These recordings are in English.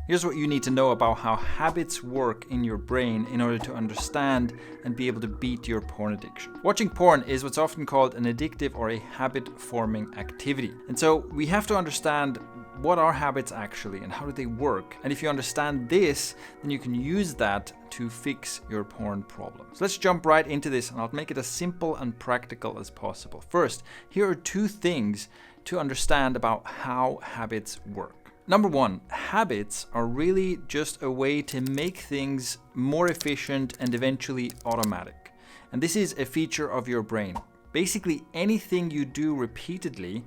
Here's what you need to know about how habits work in your brain in order to understand and be able to beat your porn addiction. Watching porn is what's often called an addictive or a habit-forming activity. And so we have to understand what are habits actually and how do they work. And if you understand this, then you can use that to fix your porn problem. So let's jump right into this, and I'll make it as simple and practical as possible. First, here are 2 things to understand about how habits work. Number 1, habits are really just a way to make things more efficient and eventually automatic. And this is a feature of your brain. Basically, anything you do repeatedly,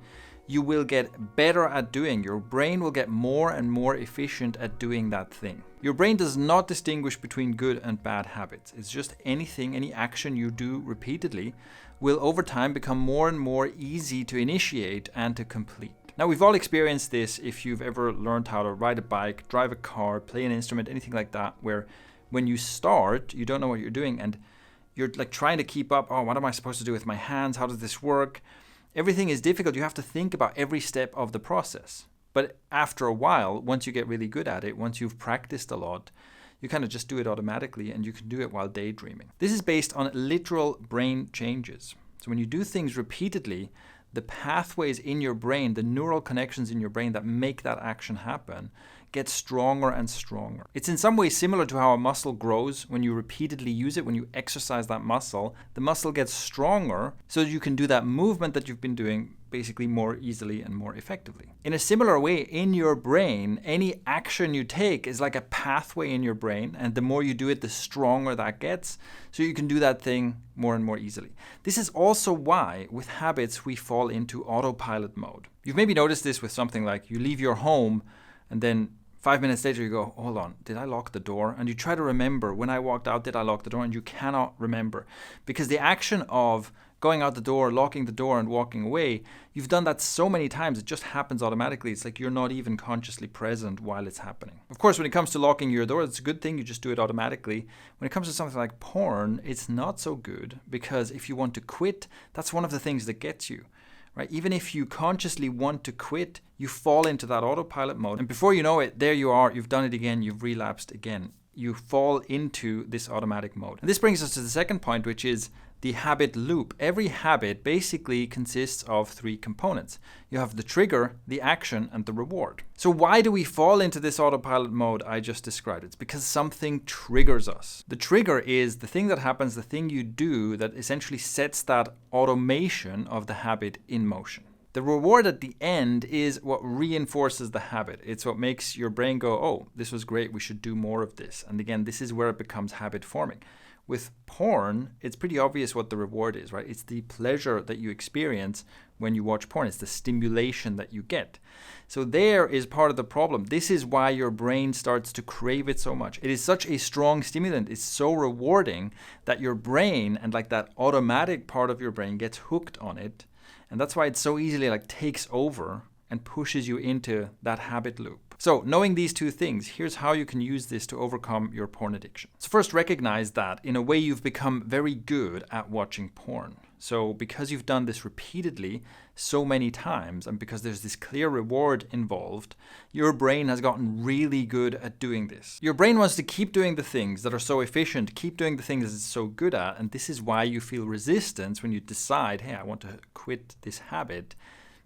you will get better at doing. Your brain will get more and more efficient at doing that thing. Your brain does not distinguish between good and bad habits. It's just any action you do repeatedly will over time become more and more easy to initiate and to complete. Now, we've all experienced this if you've ever learned how to ride a bike, drive a car, play an instrument, anything like that, where when you start, you don't know what you're doing and you're like trying to keep up. Oh, what am I supposed to do with my hands? How does this work? Everything is difficult. You have to think about every step of the process. But after a while, once you get really good at it, once you've practiced a lot, you kind of just do it automatically and you can do it while daydreaming. This is based on literal brain changes. So when you do things repeatedly, the pathways in your brain, the neural connections in your brain that make that action happen, get stronger and stronger. It's in some ways similar to how a muscle grows when you repeatedly use it. When you exercise that muscle, the muscle gets stronger so that you can do that movement that you've been doing basically more easily and more effectively. In a similar way, in your brain, any action you take is like a pathway in your brain, and the more you do it, the stronger that gets, so you can do that thing more and more easily. This is also why, with habits, we fall into autopilot mode. You've maybe noticed this with something like you leave your home, and then 5 minutes later you go, hold on, did I lock the door? And you try to remember, when I walked out, did I lock the door? And you cannot remember. Because the action of going out the door, locking the door and walking away, you've done that so many times, it just happens automatically. It's like you're not even consciously present while it's happening. Of course, when it comes to locking your door, it's a good thing, you just do it automatically. When it comes to something like porn, it's not so good, because if you want to quit, that's one of the things that gets you. Right? Even if you consciously want to quit, you fall into that autopilot mode. And before you know it, there you are, you've done it again, you've relapsed again. You fall into this automatic mode. And this brings us to the second point, which is the habit loop. Every habit basically consists of 3 components. You have the trigger, the action, and the reward. So why do we fall into this autopilot mode I just described? It's because something triggers us. The trigger is the thing that happens, the thing you do that essentially sets that automation of the habit in motion. The reward at the end is what reinforces the habit. It's what makes your brain go, oh, this was great, we should do more of this. And again, this is where it becomes habit forming. With porn, it's pretty obvious what the reward is, right? It's the pleasure that you experience when you watch porn. It's the stimulation that you get. So there is part of the problem. This is why your brain starts to crave it so much. It is such a strong stimulant. It's so rewarding that your brain and like that automatic part of your brain gets hooked on it. And that's why it so easily like takes over and pushes you into that habit loop. So knowing these 2 things, here's how you can use this to overcome your porn addiction. So first, recognize that in a way you've become very good at watching porn. So because you've done this repeatedly so many times, and because there's this clear reward involved, your brain has gotten really good at doing this. Your brain wants to keep doing the things that are so efficient, keep doing the things it's so good at, and this is why you feel resistance when you decide, hey, I want to quit this habit.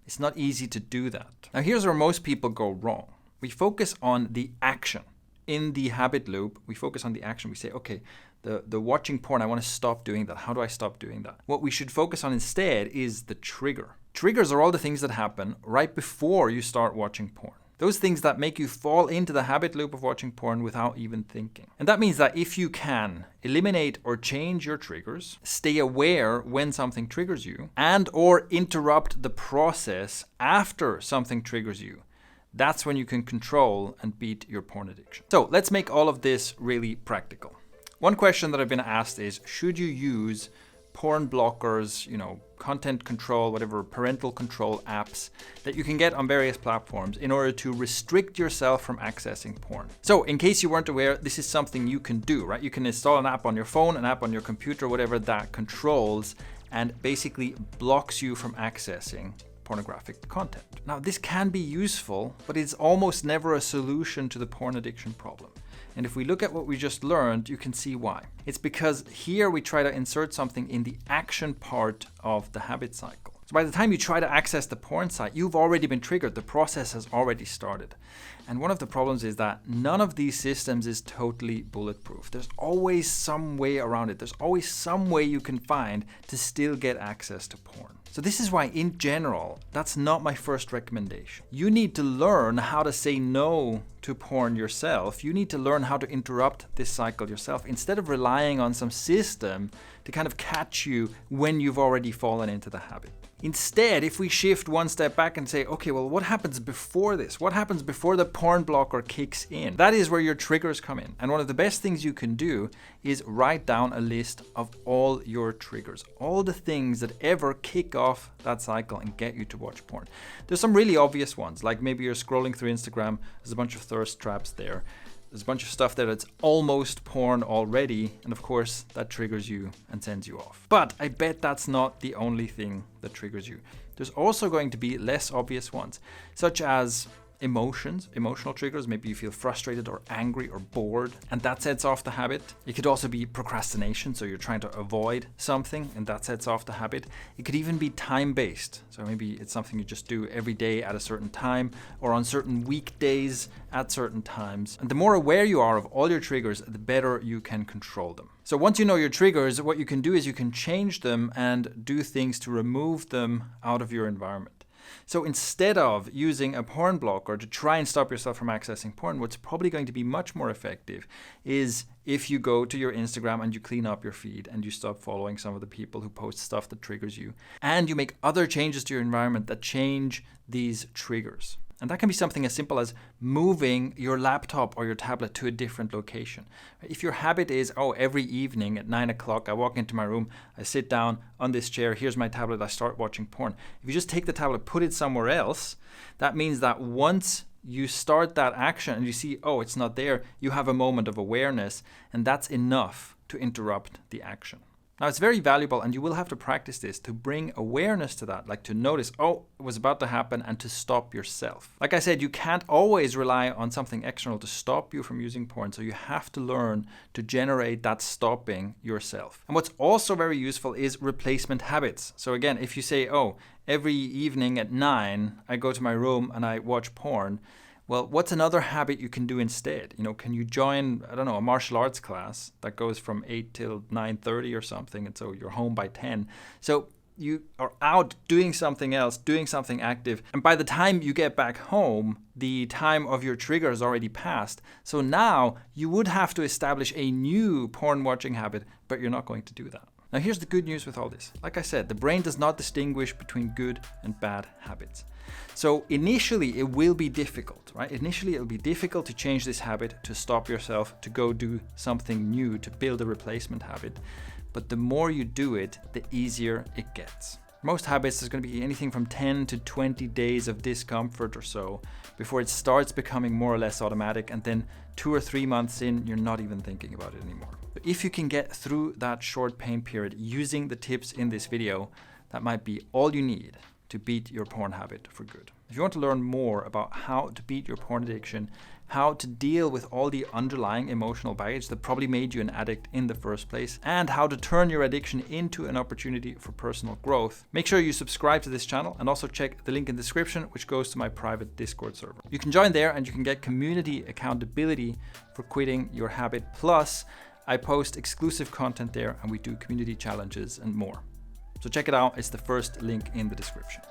It's not easy to do that. Now here's where most people go wrong. We focus on the action. In the habit loop, we focus on the action. We say, okay, the watching porn, I want to stop doing that. How do I stop doing that? What we should focus on instead is the trigger. Triggers are all the things that happen right before you start watching porn. Those things that make you fall into the habit loop of watching porn without even thinking. And that means that if you can eliminate or change your triggers, stay aware when something triggers you, and or interrupt the process after something triggers you, that's when you can control and beat your porn addiction. So let's make all of this really practical. One question that I've been asked is, should you use porn blockers, content control, whatever, parental control apps that you can get on various platforms in order to restrict yourself from accessing porn? So in case you weren't aware, this is something you can do, right? You can install an app on your phone, an app on your computer, whatever, that controls and basically blocks you from accessing pornographic content. Now, this can be useful, but it's almost never a solution to the porn addiction problem. And if we look at what we just learned, you can see why. It's because here we try to insert something in the action part of the habit cycle. So by the time you try to access the porn site, you've already been triggered. The process has already started. And one of the problems is that none of these systems is totally bulletproof. There's always some way around it. There's always some way you can find to still get access to porn. So this is why, in general, that's not my first recommendation. You need to learn how to say no to porn yourself. You need to learn how to interrupt this cycle yourself instead of relying on some system to kind of catch you when you've already fallen into the habit. Instead, if we shift one step back and say, okay, well, what happens before this? What happens before the porn blocker kicks in? That is where your triggers come in. And one of the best things you can do is write down a list of all your triggers, all the things that ever kick off that cycle and get you to watch porn. There's some really obvious ones, like maybe you're scrolling through Instagram, there's a bunch of thirst traps there. There's a bunch of stuff there that's almost porn already, and of course that triggers you and sends you off. But I bet that's not the only thing that triggers you. There's also going to be less obvious ones, such as emotional triggers. Maybe you feel frustrated or angry or bored, and that sets off the habit. It could also be procrastination, so you're trying to avoid something, and that sets off the habit. It could even be time-based, so maybe it's something you just do every day at a certain time, or on certain weekdays at certain times. And the more aware you are of all your triggers, the better you can control them. So once you know your triggers, what you can do is you can change them and do things to remove them out of your environment. So instead of using a porn blocker to try and stop yourself from accessing porn, what's probably going to be much more effective is if you go to your Instagram and you clean up your feed and you stop following some of the people who post stuff that triggers you, and you make other changes to your environment that change these triggers. And that can be something as simple as moving your laptop or your tablet to a different location. If your habit is, every evening at 9 o'clock, I walk into my room, I sit down on this chair, here's my tablet, I start watching porn. If you just take the tablet, put it somewhere else, that means that once you start that action and you see, it's not there, you have a moment of awareness, and that's enough to interrupt the action. Now, it's very valuable, and you will have to practice this to bring awareness to that, like to notice, it was about to happen, and to stop yourself. Like I said, you can't always rely on something external to stop you from using porn, so you have to learn to generate that stopping yourself. And what's also very useful is replacement habits. So again, if you say, every evening at 9, I go to my room and I watch porn, well, what's another habit you can do instead? Can you join, a martial arts class that goes from 8 till 9:30 or something, and so you're home by 10. So you are out doing something else, doing something active, and by the time you get back home, the time of your trigger has already passed. So now you would have to establish a new porn watching habit, but you're not going to do that. Now here's the good news with all this. Like I said, the brain does not distinguish between good and bad habits. So initially it will be difficult, right? Initially it will be difficult to change this habit, to stop yourself, to go do something new, to build a replacement habit. But the more you do it, the easier it gets. Most habits, there's going to be anything from 10 to 20 days of discomfort or so before it starts becoming more or less automatic, and then 2 or 3 months in, you're not even thinking about it anymore. But if you can get through that short pain period using the tips in this video, that might be all you need to beat your porn habit for good. If you want to learn more about how to beat your porn addiction, how to deal with all the underlying emotional baggage that probably made you an addict in the first place, and how to turn your addiction into an opportunity for personal growth, make sure you subscribe to this channel and also check the link in the description, which goes to my private Discord server. You can join there and you can get community accountability for quitting your habit. Plus, I post exclusive content there and we do community challenges and more. So check it out, it's the first link in the description.